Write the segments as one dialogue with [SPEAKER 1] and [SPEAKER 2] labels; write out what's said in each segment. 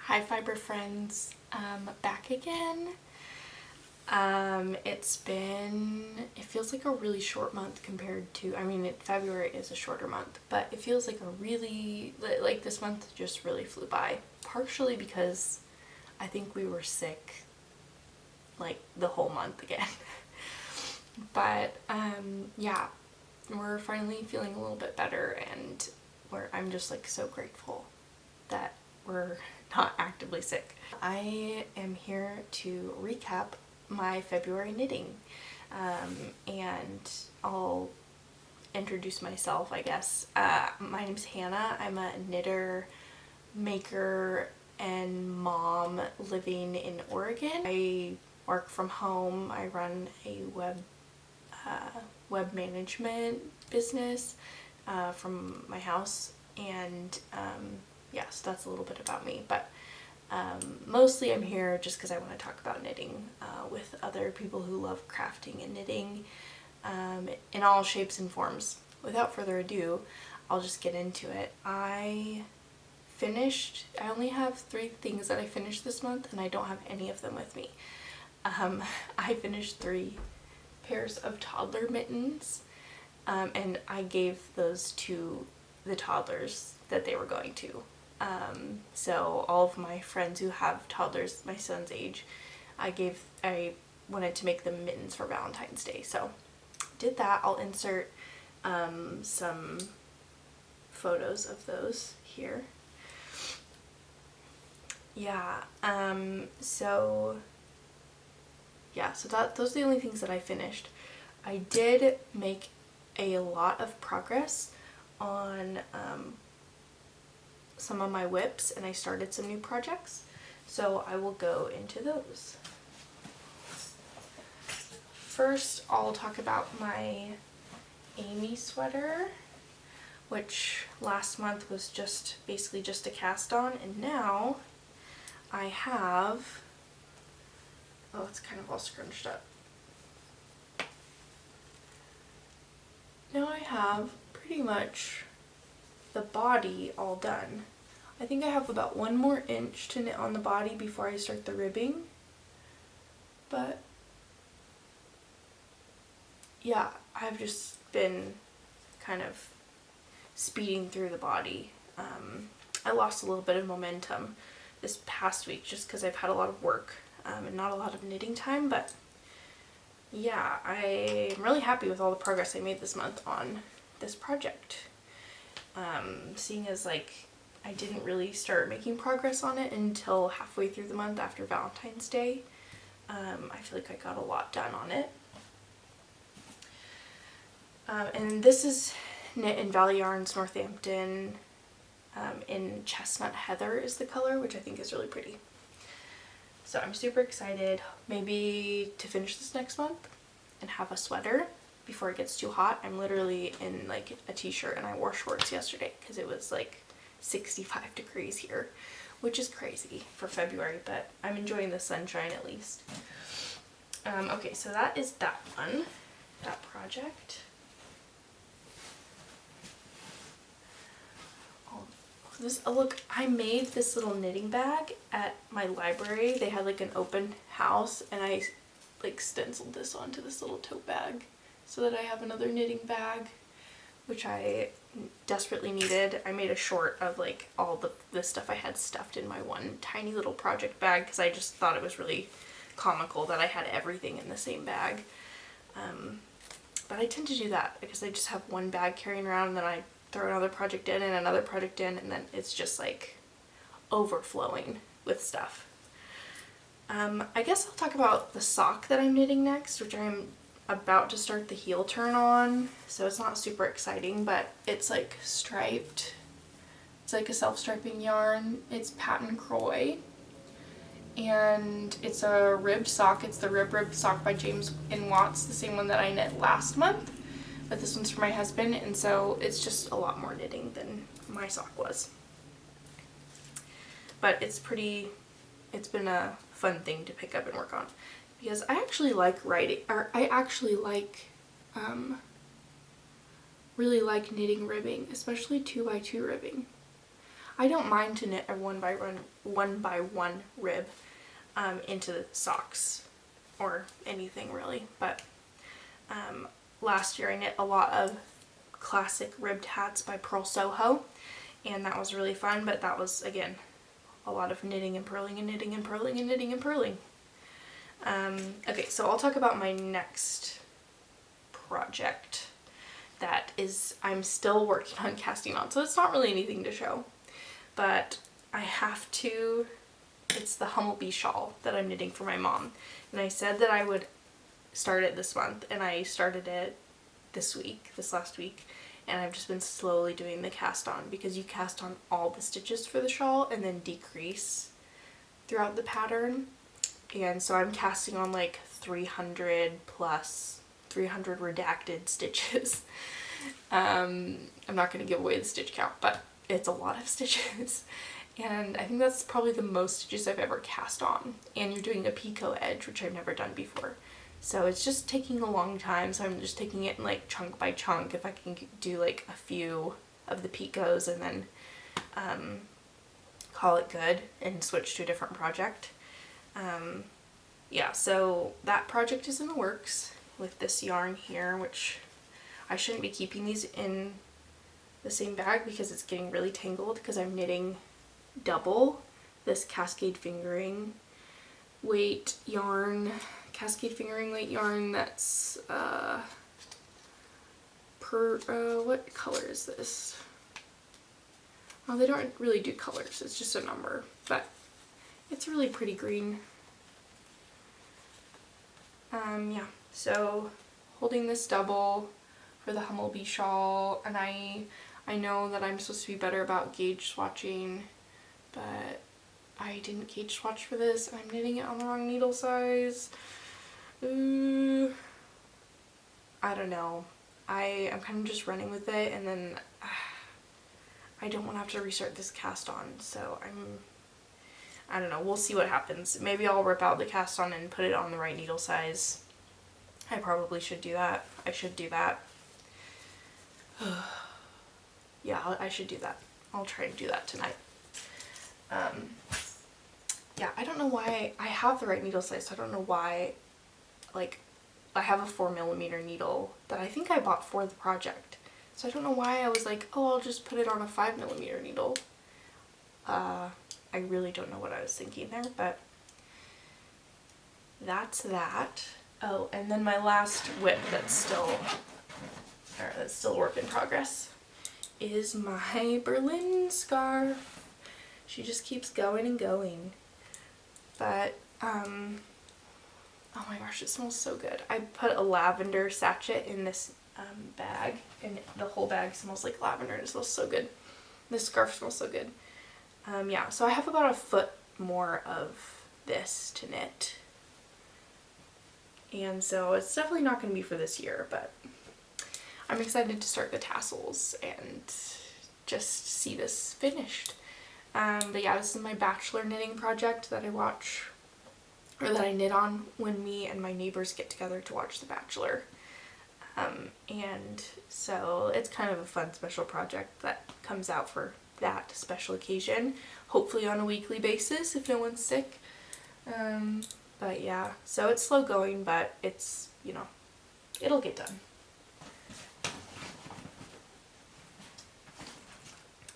[SPEAKER 1] Hi fiber friends, back again. It feels like a really short month compared to, February is a shorter month, but it feels like like this month just really flew by. Partially because I think we were sick like the whole month again. But yeah, we're finally feeling a little bit better, and I'm just like so grateful that we're not actively sick. I am here to recap my February knitting, and I'll introduce myself, I guess. My name's Hannah. I'm a knitter, maker, and mom living in Oregon. I work from home. I run a web management business from my house, and yeah, so that's a little bit about me. But mostly I'm here just because I want to talk about knitting with other people who love crafting and knitting in all shapes and forms. Without further ado, I'll just get into it. I only have 3 things that I finished this month, and I don't have any of them with me. I finished 3 pairs of toddler mittens, and I gave those to the toddlers that they were going to. So all of my friends who have toddlers my son's age, I wanted to make them mittens for Valentine's Day, so did that. I'll insert some photos of those here. Yeah, so those are the only things that I finished. I did make a lot of progress on some of my whips, and I started some new projects, so I will go into those. First, I'll talk about my Amy sweater, which last month was basically just a cast on, and now I have, oh, it's kind of all scrunched up. Now I have pretty much the body all done. I think I have about 1 more inch to knit on the body before I start the ribbing, but yeah, I've just been kind of speeding through the body. I lost a little bit of momentum this past week just because I've had a lot of work and not a lot of knitting time, but yeah, I'm really happy with all the progress I made this month on this project. Seeing as like I didn't really start making progress on it until halfway through the month after Valentine's Day, I feel like I got a lot done on it. And this is knit in Valley Yarns Northampton, in Chestnut Heather is the color, which I think is really pretty. So I'm super excited maybe to finish this next month and have a sweater before it gets too hot. I'm literally in like a t-shirt, and I wore shorts yesterday because it was like 65 degrees here, which is crazy for February, but I'm enjoying the sunshine at least. Okay, so that is that one, that project. Look, I made this little knitting bag at my library. They had like an open house, and I like stenciled this onto this little tote bag so that I have another knitting bag, which I desperately needed. I made a short of like all the stuff I had stuffed in my one tiny little project bag because I just thought it was really comical that I had everything in the same bag. But I tend to do that because I just have one bag carrying around, and then I throw another project in and another project in, and then it's just like overflowing with stuff. I guess I'll talk about the sock that I'm knitting next, which I'm about to start the heel turn on, so it's not super exciting, but it's like striped. It's like a self-striping yarn. It's Patent Croy, and it's a ribbed sock. It's the ribrib sock by James N. Watts, the same one that I knit last month, but this one's for my husband, and so it's just a lot more knitting than my sock was. But it's been a fun thing to pick up and work on because I actually like writing, or I actually like really like knitting ribbing, especially 2x2 ribbing. I don't mind to knit a one by one rib into the socks or anything really, but last year I knit a lot of classic ribbed hats by Pearl Soho, and that was really fun, but that was, again, a lot of knitting and purling and knitting and purling and knitting and purling. Okay, so I'll talk about my next project that is I'm still working on casting on, so it's not really anything to show, but I have to. It's the Humelbi Shawl that I'm knitting for my mom, and I said that I would start it this month, and I started it this last week, and I've just been slowly doing the cast on, because you cast on all the stitches for the shawl and then decrease throughout the pattern. And so I'm casting on like 300 redacted stitches. I'm not going to give away the stitch count, but it's a lot of stitches. And I think that's probably the most stitches I've ever cast on. And you're doing a picot edge, which I've never done before. So it's just taking a long time, so I'm just taking it in like chunk by chunk, if I can do like a few of the picots and then call it good and switch to a different project. Yeah, so that project is in the works with this yarn here, which I shouldn't be keeping these in the same bag because it's getting really tangled, because I'm knitting double this cascade fingering weight yarn, that's what color is this? Oh, they don't really do colors, it's just a number, but it's a really pretty green. Yeah, so holding this double for the Humelbi Shawl, and I know that I'm supposed to be better about gauge swatching, but I didn't gauge swatch for this. I'm knitting it on the wrong needle size. I don't know. I'm kind of just running with it, and then I don't want to have to restart this cast on, so I don't know. We'll see what happens. Maybe I'll rip out the cast on and put it on the right needle size. I probably should do that. I should do that. Yeah, I should do that. I'll try and do that tonight. Yeah, I don't know why I have the right needle size, so I don't know why, like, I have a 4mm needle that I think I bought for the project. So I don't know why I was like, oh, I'll just put it on a 5mm needle. I really don't know what I was thinking there, but that's that. Oh, and then my last whip that's still a work in progress is my Berlin scarf. She just keeps going and going. But, oh my gosh, it smells so good. I put a lavender sachet in this bag, and the whole bag smells like lavender, and it smells so good. This scarf smells so good. Yeah, so I have about a foot more of this to knit. And so it's definitely not going to be for this year, but I'm excited to start the tassels and just see this finished. But yeah, this is my bachelor knitting project that I watch, or that I knit on when me and my neighbors get together to watch The Bachelor. And so it's kind of a fun special project that comes out for that special occasion, hopefully on a weekly basis if no one's sick. But yeah, so it's slow going, but it's, you know, it'll get done.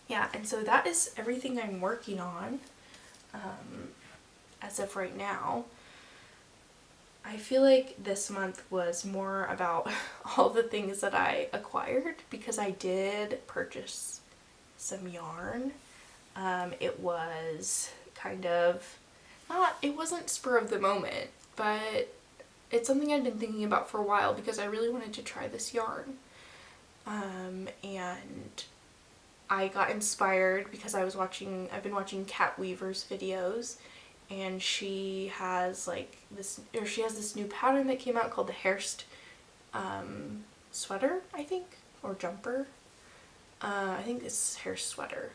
[SPEAKER 1] Yeah, and so that is everything I'm working on as of right now. I feel like this month was more about all the things that I acquired, because I did purchase some yarn. It was kind of it wasn't spur of the moment, but it's something I'd been thinking about for a while because I really wanted to try this yarn. And I got inspired because I've been watching Kat Weaver's videos, and she has this new pattern that came out called the Hairst sweater, I think, or jumper. I think it's Hairst sweater.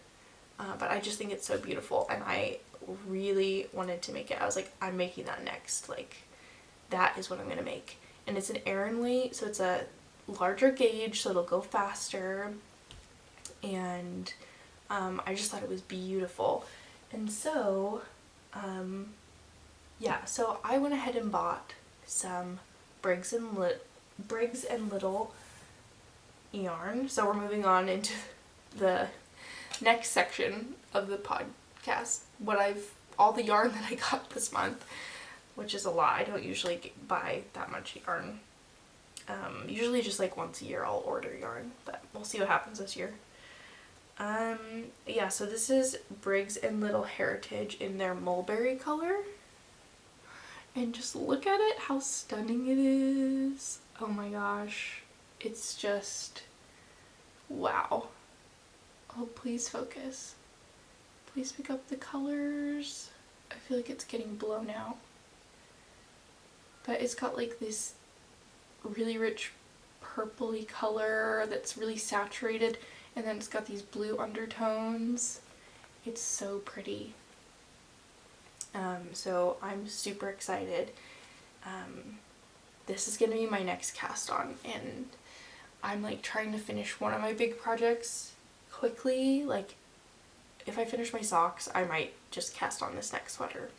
[SPEAKER 1] But I just think it's so beautiful, and I really wanted to make it. I was like, I'm making that next. Like, that is what I'm gonna make. And it's an Aran weight, so it's a larger gauge, so it'll go faster. And I just thought it was beautiful. And so, yeah, so I went ahead and bought some Briggs and Little yarn. So we're moving on into the next section of the podcast. All the yarn that I got this month, which is a lot. I don't usually buy that much yarn. Usually just like once a year I'll order yarn, but we'll see what happens this year. Yeah, so this is Briggs and Little Heritage in their mulberry color. And just look at it, how stunning it is. Oh my gosh. It's just, wow. Oh, please focus. Please pick up the colors. I feel like it's getting blown out. But it's got like this really rich purpley color that's really saturated, and then it's got these blue undertones. It's so pretty. So I'm super excited. This is gonna be my next cast on, and I'm like trying to finish one of my big projects quickly. Like if I finish my socks, I might just cast on this next sweater,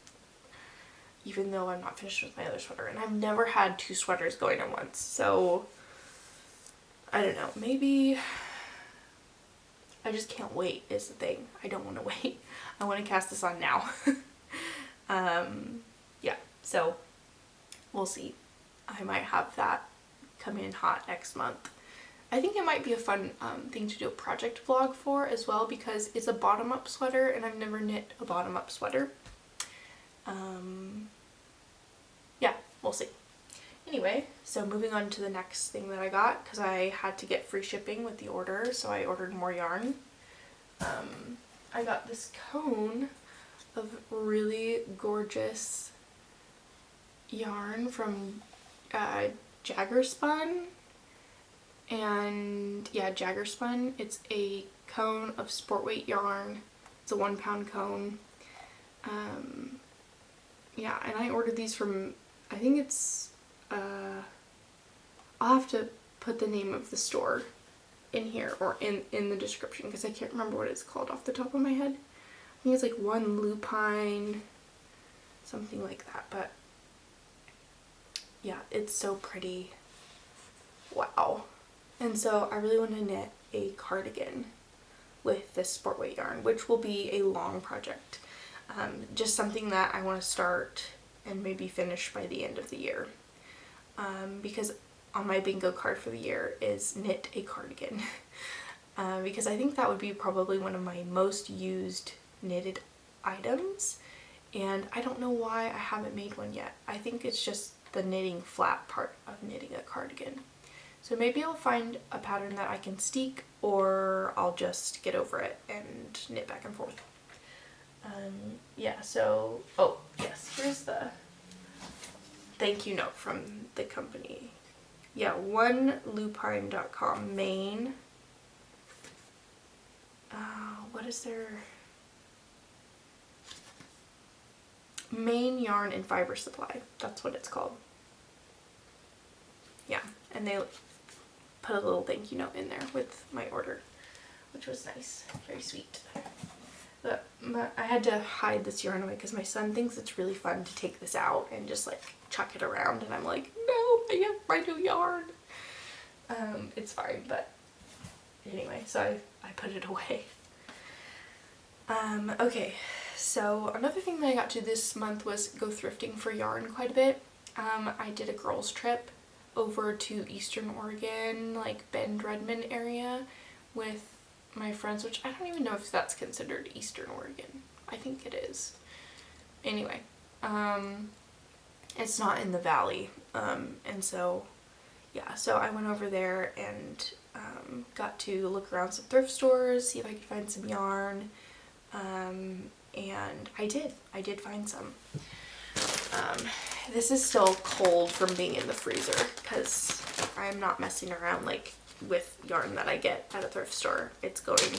[SPEAKER 1] even though I'm not finished with my other sweater. And I've never had 2 sweaters going at once, so I don't know, maybe I just can't wait is the thing. I don't want to wait. I want to cast this on now. Yeah, so we'll see. I might have that come in hot next month. I think it might be a fun thing to do a project vlog for as well, because it's a bottom-up sweater and I've never knit a bottom-up sweater. Yeah, we'll see. Anyway, so moving on to the next thing that I got, because I had to get free shipping with the order, so I ordered more yarn. I got this cone of really gorgeous yarn from Jagger Spun. And yeah, Jagger Spun. It's a cone of sport weight yarn. It's a 1 pound cone. Yeah, and I ordered these from, I think it's, I'll have to put the name of the store in here or in the description, because I can't remember what it's called off the top of my head. I think it's like One Lupine, something like that, but yeah, it's so pretty. Wow. And so I really want to knit a cardigan with this sport weight yarn, which will be a long project. Just something that I want to start and maybe finish by the end of the year. Because on my bingo card for the year is knit a cardigan. Because I think that would be probably one of my most used knitted items, and I don't know why I haven't made one yet. I think it's just the knitting flat part of knitting a cardigan. So maybe I'll find a pattern that I can steek, or I'll just get over it and knit back and forth. Yeah, so, oh yes, here's the thank you note from the company. Yeah, onelupine.com, Maine. What is their Maine Yarn and Fiber Supply? That's what it's called. Yeah, and they put a little thank you note in there with my order, which was nice, very sweet. But I had to hide this yarn away because my son thinks it's really fun to take this out and just like chuck it around, and I'm like, no, I have my new yarn. It's fine, but anyway, so I put it away. Okay, so another thing that I got to this month was go thrifting for yarn quite a bit. I did a girls trip over to Eastern Oregon, like Bend, Redmond area with my friends, which I don't even know if that's considered Eastern Oregon. I think it is. Anyway, it's not in the valley, and so yeah, so I went over there and got to look around some thrift stores, see if I could find some yarn, and I did find some. This is still cold from being in the freezer because I'm not messing around like with yarn that I get at a thrift store. It's going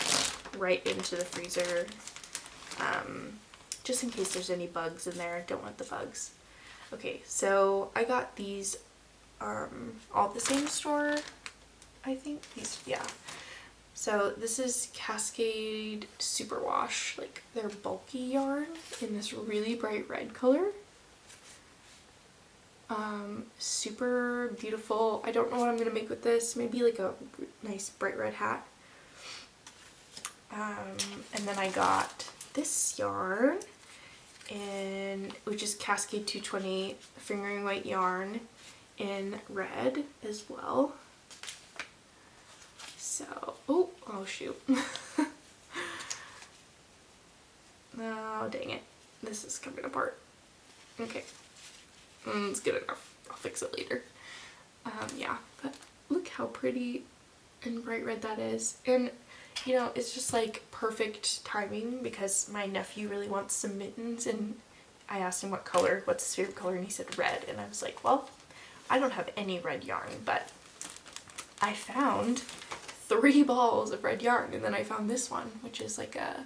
[SPEAKER 1] right into the freezer, just in case there's any bugs in there. I don't want the bugs. Okay, so I got these all at the same store, I think. These, yeah. So this is Cascade Superwash, like their bulky yarn in this really bright red color. Super beautiful. I don't know what I'm gonna make with this. Maybe like a nice bright red hat. And then I got this yarn, which is Cascade 220 fingering weight yarn in red as well. So, oh shoot. Oh, dang it. This is coming apart. Okay. It's good enough. I'll fix it later. Yeah, but look how pretty and bright red that is. And, you know, it's just like perfect timing because my nephew really wants some mittens, and I asked him what color, what's his favorite color, and he said red. And I was like, well, I don't have any red yarn, but I found 3 balls of red yarn, and then I found this one, which is like a,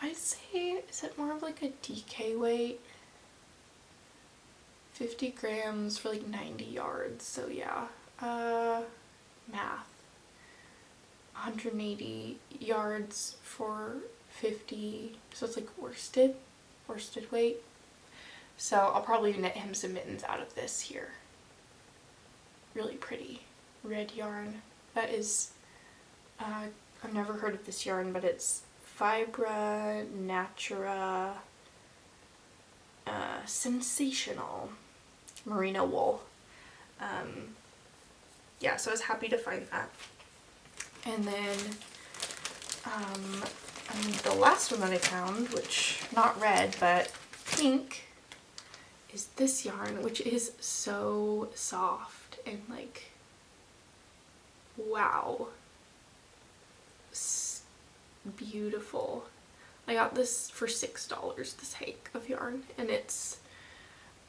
[SPEAKER 1] I'd say, is it more of like a DK weight? 50 grams for like 90 yards, so yeah, math. 180 yards for 50, so it's like worsted weight. So I'll probably knit him some mittens out of this here. Really pretty red yarn. That is, I've never heard of this yarn, but it's Fibra Natura Sensational Merino wool. Yeah, so I was happy to find that. And then the last one that I found, which not red but pink, is this yarn, which is so soft and like, wow, beautiful. I got this for $6, this hake of yarn, and it's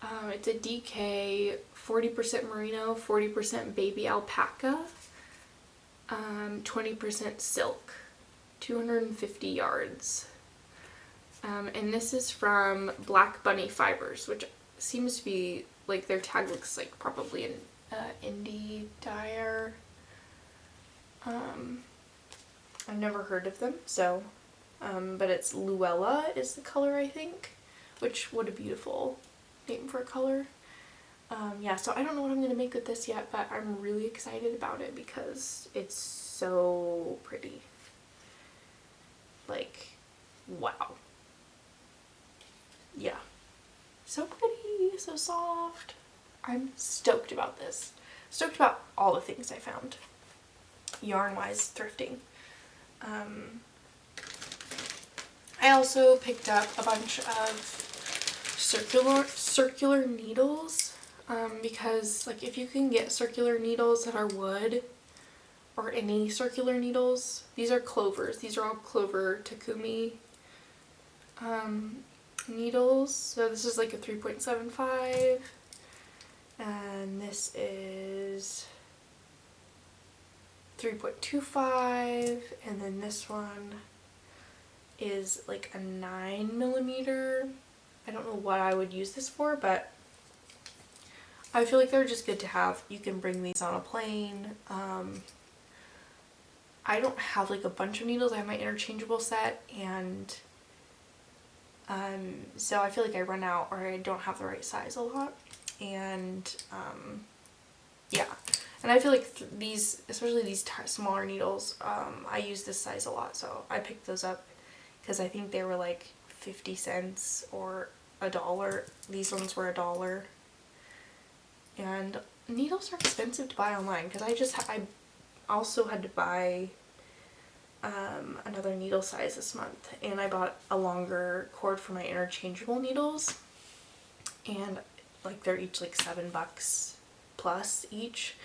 [SPEAKER 1] a DK, 40% merino, 40% baby alpaca, 20% silk, 250 yards. And this is from Black Bunny Fibers, which seems to be, like, their tag looks like probably an indie dyer. I've never heard of them, so, but it's Luella is the color, I think, which, what a beautiful name for a color. Yeah, so I don't know what I'm going to make with this yet, but I'm really excited about it because it's so pretty. Like, wow. Yeah. So pretty, so soft. I'm stoked about this. Stoked about all the things I found, yarn-wise, thrifting. I also picked up a bunch of circular needles, because like if you can get circular needles that are wood, or any circular needles, these are clovers. These are all clover Takumi needles. So this is like a 3.75, and this is 3.25, and then this one is like a 9mm. I don't know what I would use this for, but I feel like they're just good to have. You can bring these on a plane. I don't have like a bunch of needles. I have my interchangeable set, and so I feel like I run out or I don't have the right size a lot, and yeah. And I feel like these, especially these smaller needles, I use this size a lot, so I picked those up because I think they were like 50 cents or $1. These ones were $1. And needles are expensive to buy online because I also had to buy another needle size this month, and I bought a longer cord for my interchangeable needles, and like they're each like $7 plus each.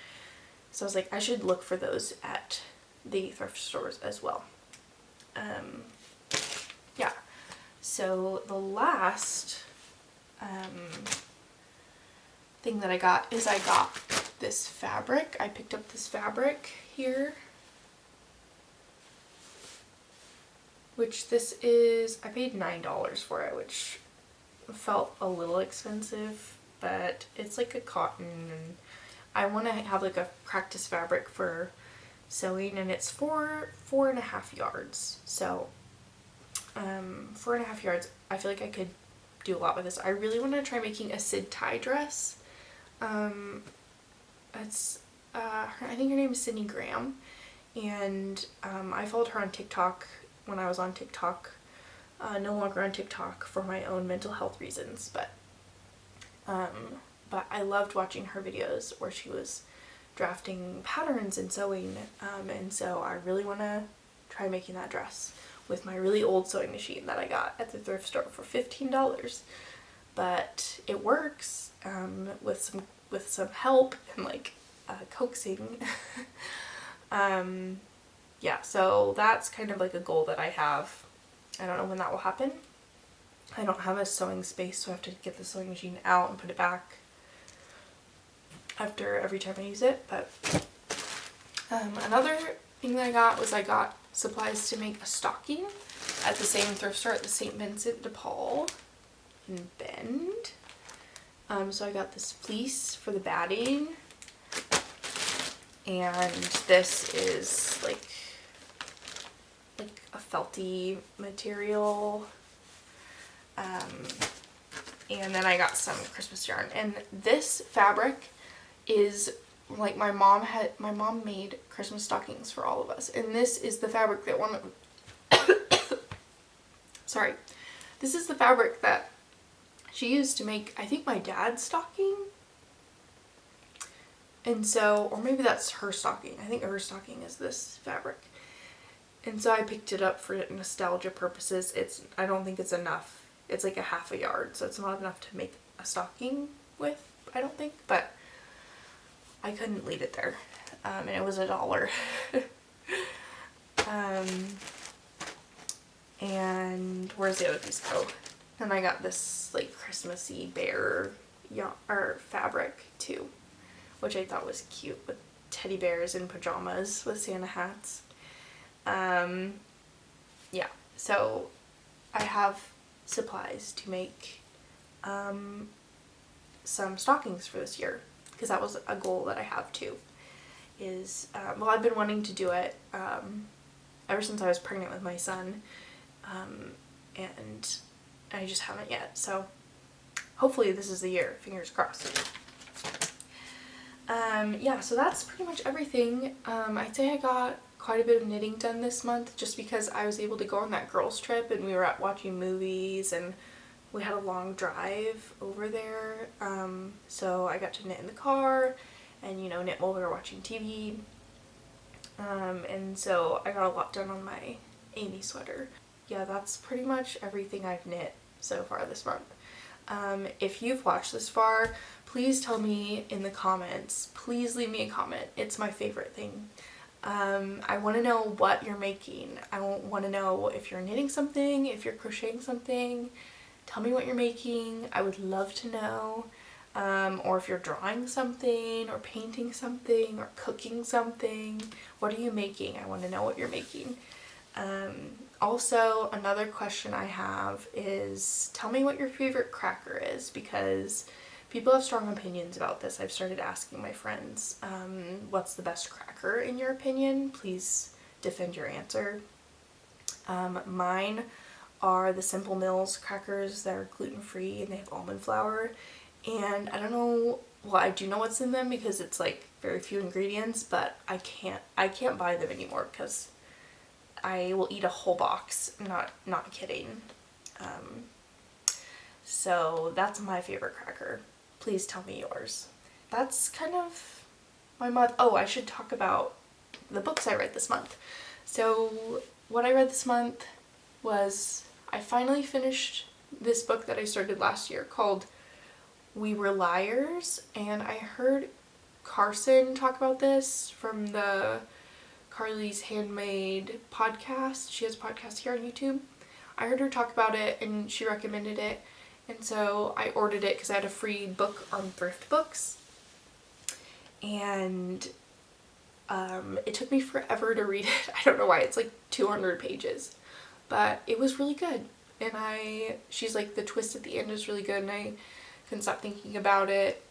[SPEAKER 1] So I was like, I should look for those at the thrift stores as well. Yeah, so the last thing that I got is I got this fabric. I picked up this fabric here, which this is, I paid $9 for it, which felt a little expensive, but it's like a cotton, and I want to have like a practice fabric for sewing, and it's 4.5 yards. So 4.5 yards, I feel like I could do a lot with this. I really want to try making a Sid tie dress. That's I think her name is Sydney Graham, and I followed her on TikTok when I was on TikTok. No longer on TikTok for my own mental health reasons, but I loved watching her videos where she was drafting patterns and sewing, and so I really want to try making that dress with my really old sewing machine that I got at the thrift store for $15. But it works with some help and like coaxing. Yeah, so that's kind of like a goal that I have. I don't know when that will happen. I don't have a sewing space, so I have to get the sewing machine out and put it back after every time I use it. But another thing that I got supplies to make a stocking at the same thrift store at the St. Vincent de Paul in Bend. So I got this fleece for the batting, and this is like a felty material. And then I got some Christmas yarn, and this fabric is like my mom made Christmas stockings for all of us, and this is the fabric that sorry, this is the fabric that she used to make, I think, my dad's stocking. And so, or maybe that's her stocking. I think her stocking is this fabric. And so I picked it up for nostalgia purposes. I don't think it's enough. It's like a half a yard, so it's not enough to make a stocking with, I don't think, but I couldn't leave it there. And it was $1. And where's the other piece go? Then I got this like Christmassy bear fabric too, which I thought was cute, with teddy bears in pajamas with Santa hats. Yeah, so I have supplies to make some stockings for this year, because that was a goal that I have too. Well, I've been wanting to do it ever since I was pregnant with my son, and I just haven't yet, so hopefully this is the year, fingers crossed. Yeah, so that's pretty much everything. I'd say I got quite a bit of knitting done this month, just because I was able to go on that girls trip and we were out watching movies and we had a long drive over there. So I got to knit in the car and, you know, knit while we were watching TV. And so I got a lot done on my Amy sweater. Yeah, that's pretty much everything I've knit so far this month. If you've watched this far, please tell me in the comments. Please leave me a comment. It's my favorite thing. I want to know what you're making. I want to know if you're knitting something, if you're crocheting something. Tell me what you're making. I would love to know. Or if you're drawing something, or painting something, or cooking something. What are you making? I want to know what you're making. Also, another question I have is, tell me what your favorite cracker is, because people have strong opinions about this. I've started asking my friends, what's the best cracker in your opinion? Please defend your answer. Mine are the Simple Mills crackers that are gluten-free and they have almond flour. And I don't know, well, I do know what's in them because it's like very few ingredients, but I can't buy them anymore because I will eat a whole box. Not kidding. So that's my favorite cracker. Please tell me yours. That's kind of my month. Oh, I should talk about the books I read this month. So what I read this month was, I finally finished this book that I started last year called We Were Liars, and I heard Carson talk about this from the Carly's Handmade podcast. She has a podcast here on YouTube. I heard her talk about it and she recommended it, and so I ordered it because I had a free book on Thrift Books, and it took me forever to read it. I don't know why. It's like 200 pages, but it was really good. And she's like, the twist at the end is really good, and I couldn't stop thinking about it.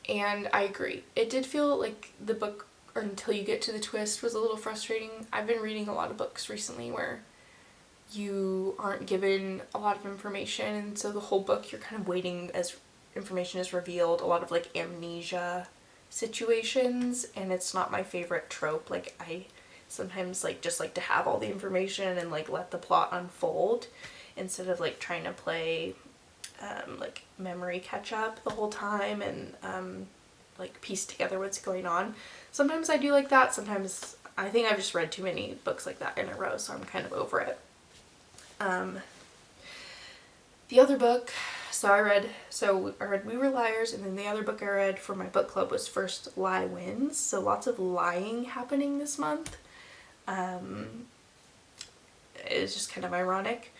[SPEAKER 1] And I agree. It did feel like the book, or until you get to the twist, was a little frustrating. I've been reading a lot of books recently where you aren't given a lot of information, and so the whole book you're kind of waiting as information is revealed. A lot of like amnesia situations, and it's not my favorite trope. Like, I sometimes like just like to have all the information and like let the plot unfold instead of like trying to play like memory catch up the whole time and like piece together what's going on. Sometimes I do like that. Sometimes I think I've just read too many books like that in a row, so I'm kind of over it. The other book, I read We Were Liars, and then the other book I read for my book club was First Lie Wins. So lots of lying happening this month. It's just kind of ironic.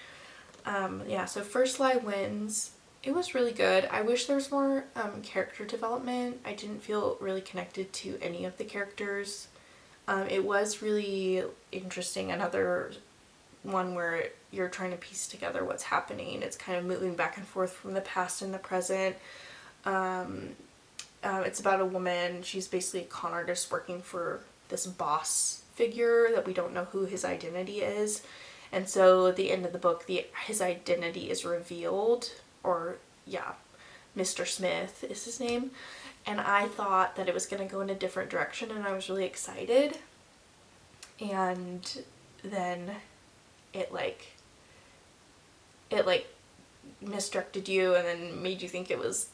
[SPEAKER 1] Yeah, so First Lie Wins. It was really good. I wish there was more character development. I didn't feel really connected to any of the characters. It was really interesting. Another one where you're trying to piece together what's happening. It's kind of moving back and forth from the past and the present. It's about a woman. She's basically a con artist working for this boss figure that we don't know who his identity is. And so at the end of the book, his identity is revealed, or yeah, Mr. Smith is his name. And I thought that it was going to go in a different direction, and I was really excited. And then it misdirected you and then made you think it was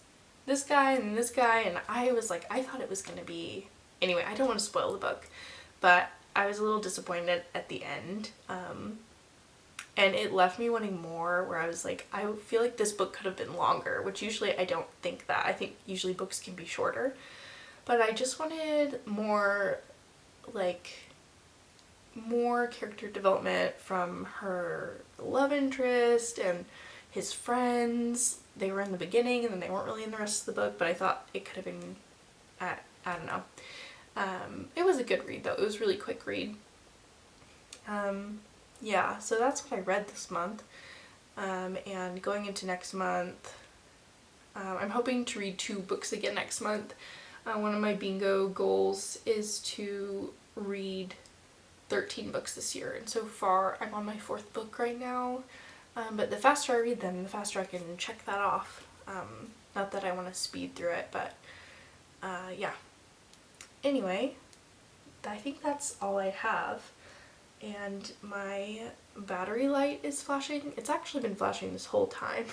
[SPEAKER 1] this guy and this guy, and I was like, I thought it was going to be, anyway, I don't want to spoil the book, but I was a little disappointed at the end. And it left me wanting more, where I was like, I feel like this book could have been longer, which usually I don't think that. I think usually books can be shorter. But I just wanted more, like, more character development from her love interest and his friends. They were in the beginning and then they weren't really in the rest of the book, but I thought it could have been, I don't know. It was a good read though. It was a really quick read. Yeah, so that's what I read this month. And going into next month, I'm hoping to read 2 books again next month. One of my bingo goals is to read 13 books this year, and so far I'm on my 4th book right now. But the faster I read them, the faster I can check that off. Not that I want to speed through it, but yeah. Anyway, I think that's all I have. And my battery light is flashing. It's actually been flashing this whole time.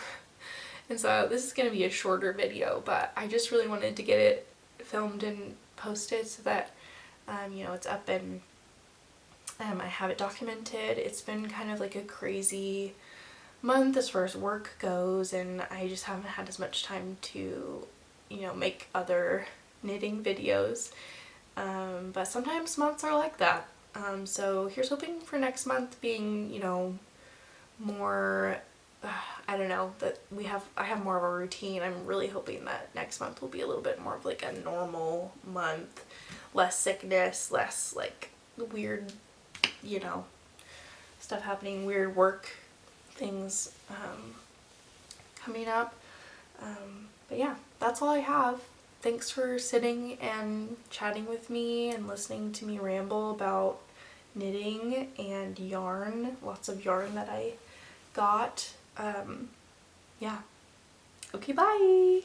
[SPEAKER 1] And so this is going to be a shorter video, but I just really wanted to get it filmed and posted so that, you know, it's up and I have it documented. It's been kind of like a crazy month as far as work goes, and I just haven't had as much time to, you know, make other knitting videos. But sometimes months are like that. So here's hoping for next month being, you know, more, I don't know, that I have more of a routine. I'm really hoping that next month will be a little bit more of like a normal month, less sickness, less like weird, you know, stuff happening, weird work things coming up. But yeah, that's all I have. Thanks for sitting and chatting with me and listening to me ramble about knitting and yarn. Lots of yarn that I got. Yeah. Okay, bye!